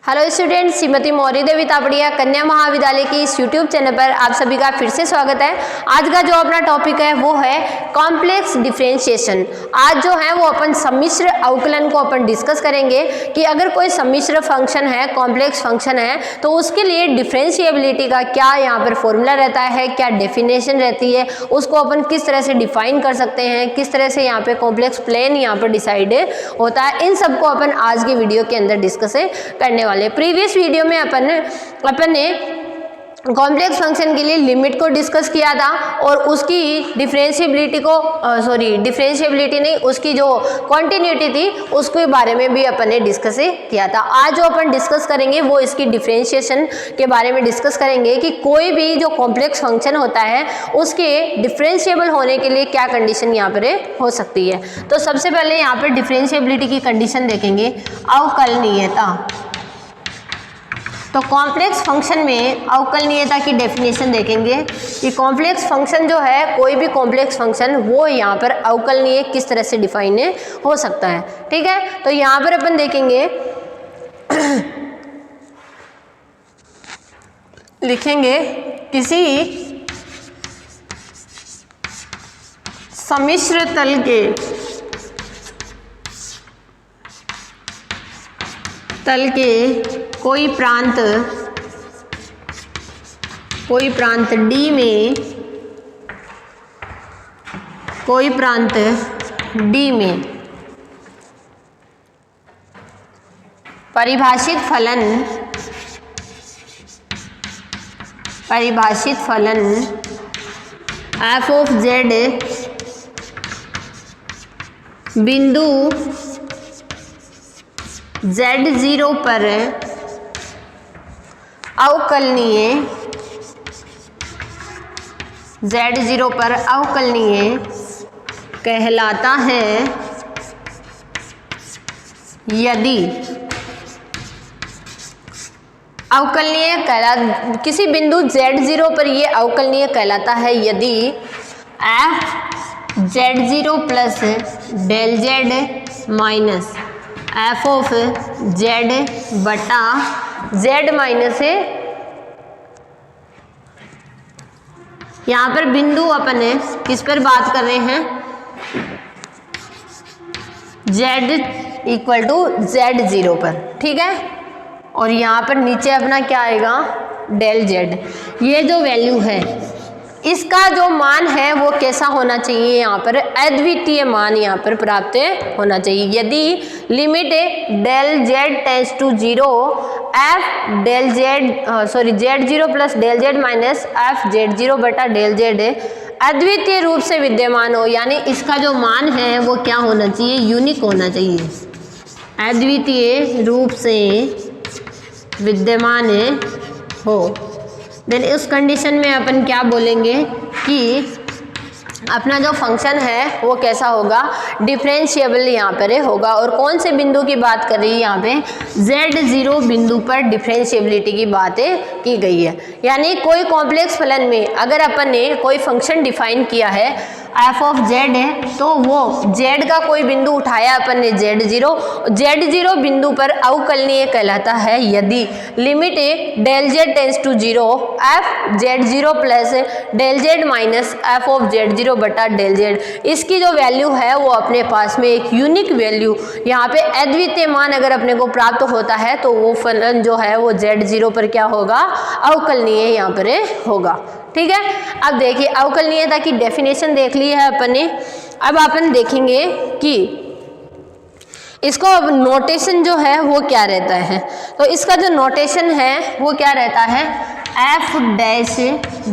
Hello student, Shrimati Maurya देवी तापड़िया कन्या महाविद्यालय की इस यूट्यूब चैनल पर आप सभी का फिर से स्वागत है। आज का जो अपना टॉपिक है वो है कॉम्प्लेक्स डिफरेंशिएशन। आज जो है वो अपन सम्मिश्र अवकलन को अपन डिस्कस करेंगे कि अगर कोई सम्मिश्र फंक्शन है, कॉम्प्लेक्स फंक्शन है, तो उसके लिए डिफरेंशिएबिलिटी का क्या यहाँ पर फॉर्मूला रहता है, क्या डेफिनेशन रहती है, उसको अपन किस तरह से डिफाइन कर सकते हैं, किस तरह से यहाँ पे कॉम्प्लेक्स प्लेन यहाँ पर डिसाइड होता है, इन सबको अपन आज की वीडियो के अंदर डिस्कस करने वाले। प्रीवियस वीडियो में अपन ने कॉम्प्लेक्स फंक्शन के लिए लिमिट को डिस्कस किया था और उसकी डिफरेंशिएबिलिटी नहीं, उसकी जो कॉन्टिन्यूटी थी उसके बारे में भी अपन ने डिस्कस किया था। आज जो अपन डिस्कस करेंगे वो इसकी डिफरेंशिएशन के बारे में डिस्कस करेंगे कि कोई भी जो कॉम्प्लेक्स फंक्शन होता है उसके डिफरेंशिएबल होने के लिए क्या कंडीशन यहाँ पर हो सकती है। तो सबसे पहले यहाँ पर डिफरेंशिएबिलिटी की कंडीशन देखेंगे, अवकलनीयता। तो कॉम्प्लेक्स फंक्शन में अवकलनीयता की डेफिनेशन देखेंगे कि कॉम्प्लेक्स फंक्शन जो है, कोई भी कॉम्प्लेक्स फंक्शन वो यहाँ पर अवकलनीय किस तरह से डिफाइन हो सकता है। ठीक है, तो यहाँ पर अपन देखेंगे लिखेंगे किसी सम्मिश्र तल के कोई प्रांत D में परिभाषित फलन f ऑफ z बिंदु z0 पर अवकलनीय कहलाता है यदि किसी बिंदु z0 पर ये अवकलनीय कहलाता है यदि f z0 plus del z minus f of z बटा z माइनस यहाँ पर बिंदु अपन किस पर बात कर रहे हैं, z इक्वल टू z0 पर। ठीक है, और यहाँ पर नीचे अपना क्या आएगा, डेल z। ये जो वैल्यू है इसका जो मान है वो कैसा होना चाहिए, यहाँ पर अद्वितीय मान यहाँ पर प्राप्त होना चाहिए। यदि limit del z tends to 0 f डेल z0 plus del z minus f z0 बटा डेल z अद्वितीय रूप से विद्यमान हो, यानी इसका जो मान है वो क्या होना चाहिए, यूनिक होना चाहिए, अद्वितीय रूप से विद्यमान हो। देन उस कंडीशन में अपन क्या बोलेंगे कि अपना जो फंक्शन है वो कैसा होगा, डिफरेंशिएबल यहाँ पर होगा। और कौन से बिंदु की बात कर रही है, यहाँ पे z0 बिंदु पर डिफरेंशिएबिलिटी की बातें की गई है। यानी कोई कॉम्प्लेक्स फलन में अगर अपन ने कोई फंक्शन डिफाइन किया है f ऑफ z है, तो वो z का कोई बिंदु उठाया अपन ने z0 बिंदु पर अवकलनीय कहलाता है यदि limit del z tends to 0 f z0 plus del z minus f of z0 बटा डेल z, इसकी जो वैल्यू है वो अपने पास में एक यूनिक वैल्यू, यहाँ पे अद्वितीय मान अगर अपने को प्राप्त होता है तो वो फलन जो है वो z0 पर क्या होगा, अवकलनीय यहाँ पर होगा। ठीक है, अब देखिए अवकलनीयता की डेफिनेशन देख ली है अपन ने। अब अपन देखेंगे कि इसको अब नोटेशन जो है वो क्या रहता है। तो इसका जो नोटेशन है वो क्या रहता है, f डैश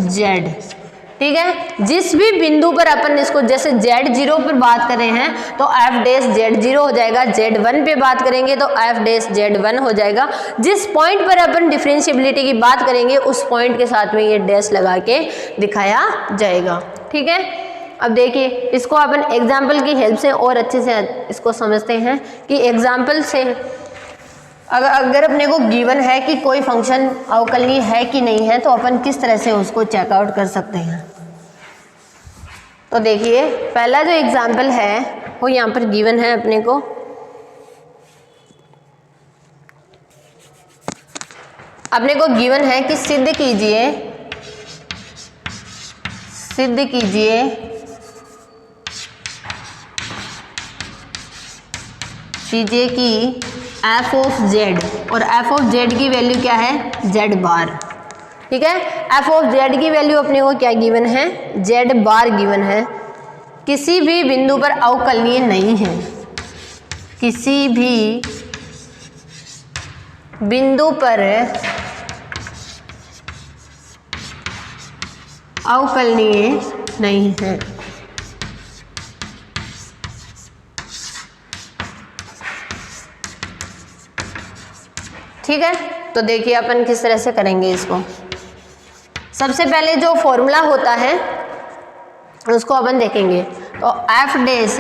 z। ठीक है, जिस भी बिंदु पर अपन इसको, जैसे z0 पर बात कर रहे हैं तो f डैश z0 हो जाएगा, z1 पे बात करेंगे तो f डैश z1 हो जाएगा। जिस पॉइंट पर अपन डिफरेंशिएबिलिटी की बात करेंगे उस पॉइंट के साथ में ये डैश लगा के दिखाया जाएगा। ठीक है, अब देखिए इसको अपन एग्जाम्पल की हेल्प से और अच्छे से इसको समझते हैं कि एग्जाम्पल से अगर अपने को गिवन है कि कोई फंक्शन अवकलनीय है कि नहीं है तो अपन किस तरह से उसको चेकआउट कर सकते हैं। तो देखिए पहला जो एग्जाम्पल है वो यहाँ पर गिवन है अपने को, अपने को गिवन है कि सिद्ध कीजिए कि f ऑफ z, और f ऑफ z की वैल्यू क्या है, z बार। ठीक है, f ऑफ z की वैल्यू अपने को क्या गिवन है, z बार गिवन है। किसी भी बिंदु पर अवकलनीय नहीं है, किसी भी बिंदु पर अवकलनीय नहीं है। ठीक है, तो देखिए अपन किस तरह से करेंगे इसको। सबसे पहले जो फॉर्मूला होता है उसको अपन देखेंगे। तो एफ डैश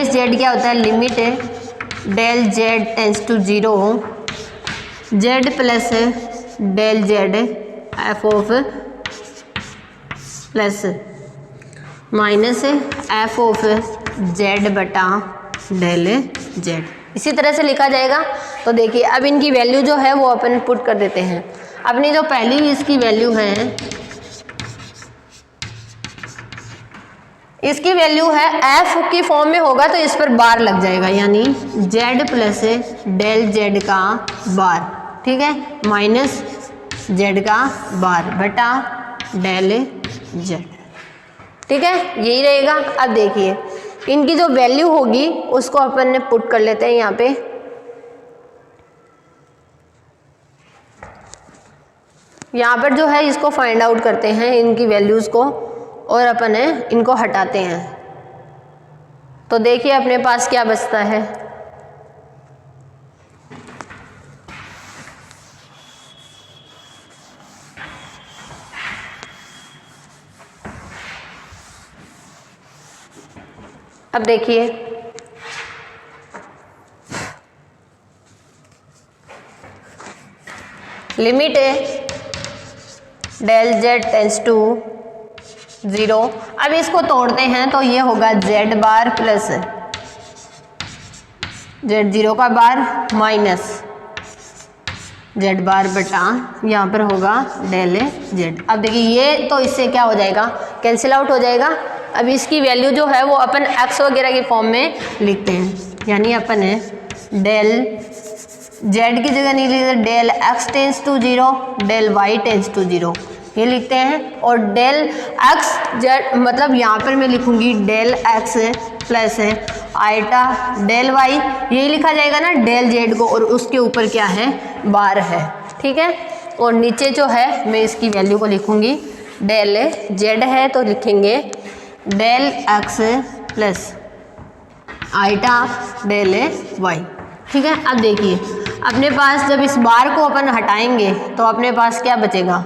जेड क्या होता है, limit del Z tends to 0 Z plus del Z F of plus minus F of Z बटा डेल जेड, इसी तरह से लिखा जाएगा। तो देखिए अब इनकी वैल्यू जो है वो अपन पुट कर देते हैं। अपनी जो पहली इसकी वैल्यू है, इसकी वैल्यू है एफ की फॉर्म में होगा तो इस पर बार लग जाएगा, यानी जेड प्लस डेल जेड का बार, ठीक है, माइनस जेड का बार बटा डेल जेड। ठीक है, यही रहेगा। अब देखिए इनकी जो वैल्यू होगी उसको अपन ने पुट कर लेते हैं यहाँ पे। यहाँ पर जो है इसको फाइंड आउट करते हैं इनकी वैल्यूज को, और अपन इनको हटाते हैं। तो देखिए अपने पास क्या बचता है, अब देखिए लिमिट है डेल जेड टेंस टू 0। अब इसको तोड़ते हैं तो ये होगा जेड बार प्लस जेड 0 का बार माइनस जेड बार बटा यहाँ पर होगा डेल जेड। अब देखिए ये तो इससे क्या हो जाएगा, कैंसिल आउट हो जाएगा। अब इसकी वैल्यू जो है वो अपन एक्स वगैरह की फॉर्म में लिखते हैं, यानी अपन डेल जेड की जगह नहीं लिखते, del X tends to 0 del Y tends to 0 ये लिखते हैं। और डेल एक्स जेड मतलब यहाँ पर मैं लिखूंगी del x plus iota del Y, यही लिखा जाएगा ना डेल जेड को, और उसके ऊपर क्या है, बार है। ठीक है, और नीचे जो है मैं इसकी वैल्यू को लिखूंगी, डेल जेड है तो लिखेंगे del x plus iota del Y. ठीक है, अब देखिए अपने पास जब इस बार को अपन हटाएंगे तो अपने पास क्या बचेगा,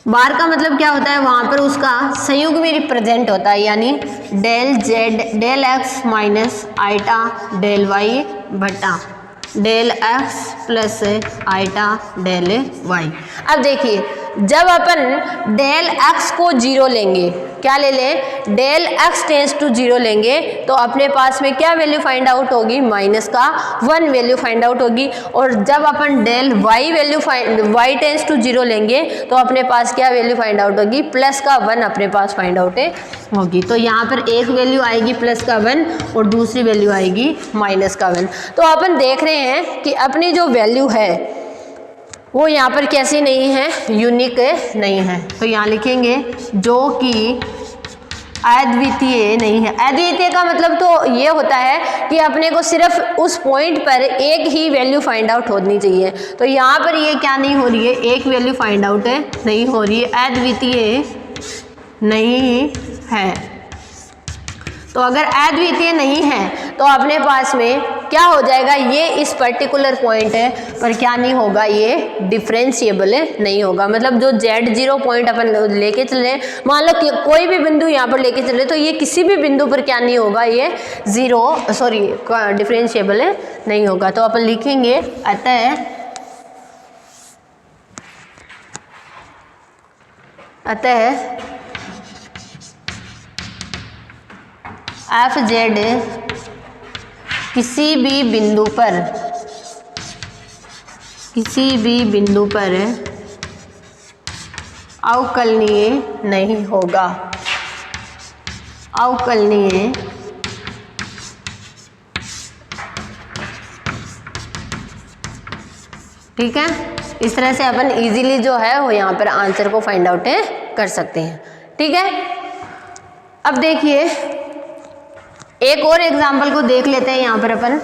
बार का मतलब क्या होता है, वहां पर उसका संयुग्म में रिप्रेजेंट होता है, यानी del z del x minus eta del y बटा del x plus iota del y. अब देखिए जब अपन डेल एक्स को 0 लेंगे, क्या ले लें, डेल एक्स टेंस टू 0 लेंगे तो अपने पास में क्या वैल्यू फाइंड आउट होगी, माइनस का 1 वैल्यू फाइंड आउट होगी। और जब अपन del y value y tends to 0 लेंगे तो अपने पास क्या वैल्यू फाइंड आउट होगी, प्लस का 1 अपने पास फाइंड आउट होगी। तो यहाँ पर एक वैल्यू आएगी प्लस का 1 और दूसरी वैल्यू आएगी माइनस का 1। तो अपन देख रहे हैं कि अपनी जो वैल्यू है वो यहाँ पर कैसी नहीं है, यूनिक नहीं है। तो यहाँ लिखेंगे जो कि अद्वितीय नहीं है। अद्वितीय का मतलब तो ये होता है कि अपने को सिर्फ उस पॉइंट पर एक ही वैल्यू फाइंड आउट होनी चाहिए। तो यहाँ पर ये क्या नहीं हो रही है, एक वैल्यू फाइंड आउट नहीं हो रही है, अद्वितीय नहीं है। तो अगर अद्वितीय नहीं है तो अपने पास में क्या हो जाएगा, ये इस पर्टिकुलर पॉइंट पर क्या नहीं होगा, ये डिफरेंशिएबल नहीं होगा। मतलब जो Z0 पॉइंट अपन लेके चले, मान लो कि कोई भी बिंदु यहाँ पर लेके चले तो ये किसी भी बिंदु पर क्या नहीं होगा, ये डिफरेंशिएबल नहीं होगा। तो अपन लिखेंगे अतः एफ जेड किसी भी बिंदु पर अवकलनीय नहीं होगा। अवकलनीय ठीक है। इस तरह से अपन इजीली जो है वो यहाँ पर आंसर को फाइंड आउट कर सकते हैं। ठीक है, अब देखिए एक और एग्जाम्पल को देख लेते हैं यहाँ पर अपन,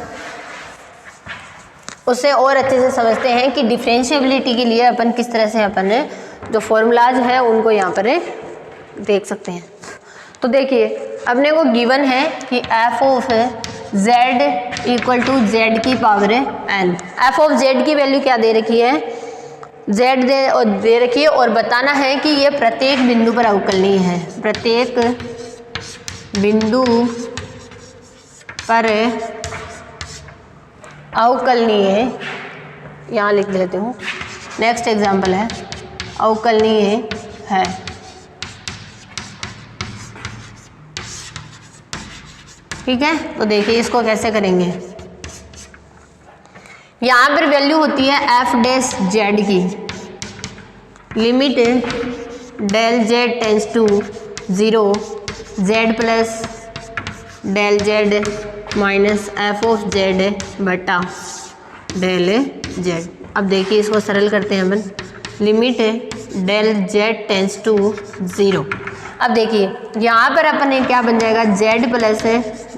उससे और अच्छे से समझते हैं कि डिफरेंशिएबिलिटी के लिए अपन किस तरह से अपन जो फॉर्मूलाज है उनको यहाँ पर देख सकते हैं। तो देखिए अपने को गिवन है कि f of z equal to z की power n। f of z की वैल्यू क्या दे रखी है, z दे रखी है और बताना है कि ये प्रत्येक बिंदु पर अवकलनीय है। प्रत्येक बिंदु पर अवकलनीय, यहाँ लिख देती हूँ, नेक्स्ट एग्जाम्पल है अवकलनीय है। ठीक है, तो देखिए इसको कैसे करेंगे। यहाँ पर वैल्यू होती है f डैश z की, limit del z tends to 0 z plus del z minus f of z बटा डेल z। अब देखिए इसको सरल करते हैं अपन, limit del z tends to 0। अब देखिए यहाँ पर अपन ने क्या बन जाएगा, z प्लस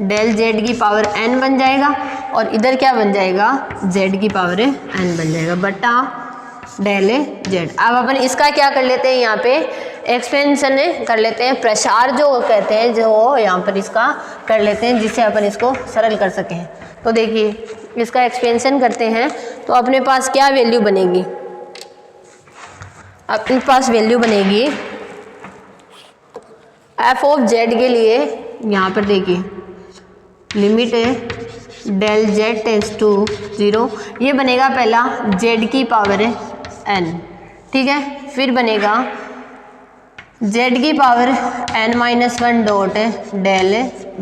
डेल z की पावर n बन जाएगा और इधर क्या बन जाएगा, z की पावर n बन जाएगा बटा डेल z। अब अपन इसका क्या कर लेते हैं, यहाँ पे एक्सपेंशन कर लेते हैं, प्रसार जो कहते हैं जो यहाँ पर इसका कर लेते हैं जिससे अपन इसको सरल कर सकें। तो देखिए इसका एक्सपेंशन करते हैं तो अपने पास क्या वैल्यू बनेगी, अपने पास वैल्यू बनेगी f ऑफ z के लिए, यहाँ पर देखिए limit del z tends to 0, ये बनेगा पहला z की पावर n। ठीक है, फिर बनेगा z की power n minus 1 dot del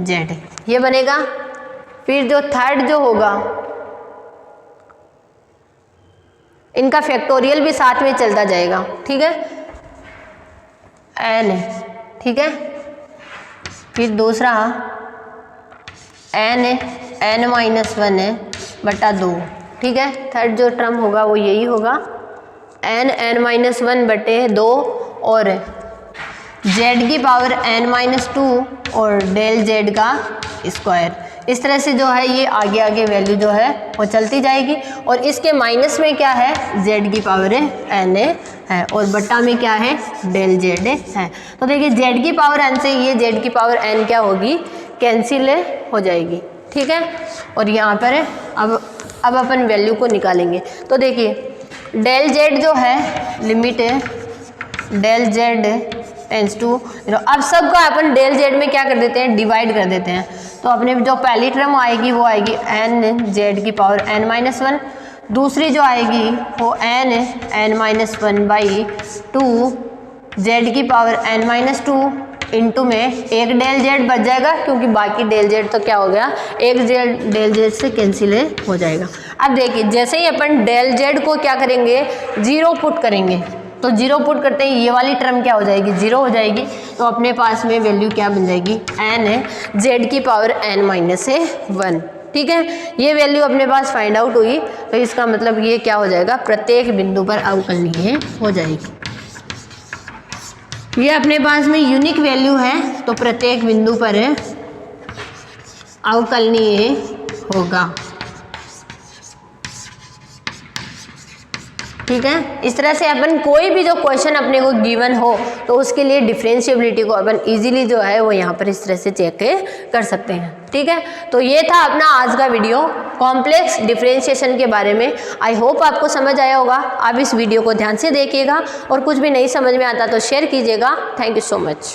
z, ये बनेगा। फिर जो थर्ड जो होगा इनका फैक्टोरियल भी साथ में चलता जाएगा। ठीक है, n, ठीक है, फिर दूसरा n माइनस 1 बटा 2। ठीक है, थर्ड जो टर्म होगा वो यही होगा n माइनस 1 बटे 2 और z की पावर n माइनस 2 और डेल z का स्क्वायर। इस तरह से जो है ये आगे आगे वैल्यू जो है वो चलती जाएगी और इसके माइनस में क्या है, z की पावर n है और बट्टा में क्या है, डेल z है। तो देखिए z की पावर n से ये z की पावर n क्या होगी, कैंसिल हो जाएगी। ठीक है, और यहाँ पर अब अपन वैल्यू को निकालेंगे। तो देखिए डेल z जो है limit del z tends to 0। अब सबका अपन डेल z में क्या कर देते हैं, डिवाइड कर देते हैं। तो अपने जो पहली टर्म आएगी वो आएगी n z की पावर n माइनस 1, दूसरी जो आएगी वो n माइनस 1 बाई 2 z की पावर n माइनस 2 इंटू में एक डेल z बच जाएगा क्योंकि बाकी डेल z तो क्या हो गया, एक डेल z से कैंसिल हो जाएगा। अब देखिए जैसे ही अपन डेल z को क्या करेंगे, 0 पुट करेंगे, तो 0 पुट करते ही ये वाली टर्म क्या हो जाएगी, 0 हो जाएगी। तो अपने पास में वैल्यू क्या बन जाएगी, n z की पावर n माइनस 1। ठीक है, ये वैल्यू अपने पास फाइंड आउट हुई। तो इसका मतलब ये क्या हो जाएगा, प्रत्येक बिंदु पर अवकलनीय हो जाएगी। ये अपने पास में यूनिक वैल्यू है तो प्रत्येक बिंदु पर अवकलनीय होगा। ठीक है, इस तरह से अपन कोई भी जो क्वेश्चन अपने को गिवन हो तो उसके लिए डिफरेंशिएबिलिटी को अपन इजीली जो है वो यहाँ पर इस तरह से चेक कर सकते हैं। ठीक है, तो ये था अपना आज का वीडियो कॉम्प्लेक्स डिफरेंशिएशन के बारे में। आई होप आपको समझ आया होगा। आप इस वीडियो को ध्यान से देखिएगा और कुछ भी नहीं समझ में आता तो शेयर कीजिएगा। Thank you so much.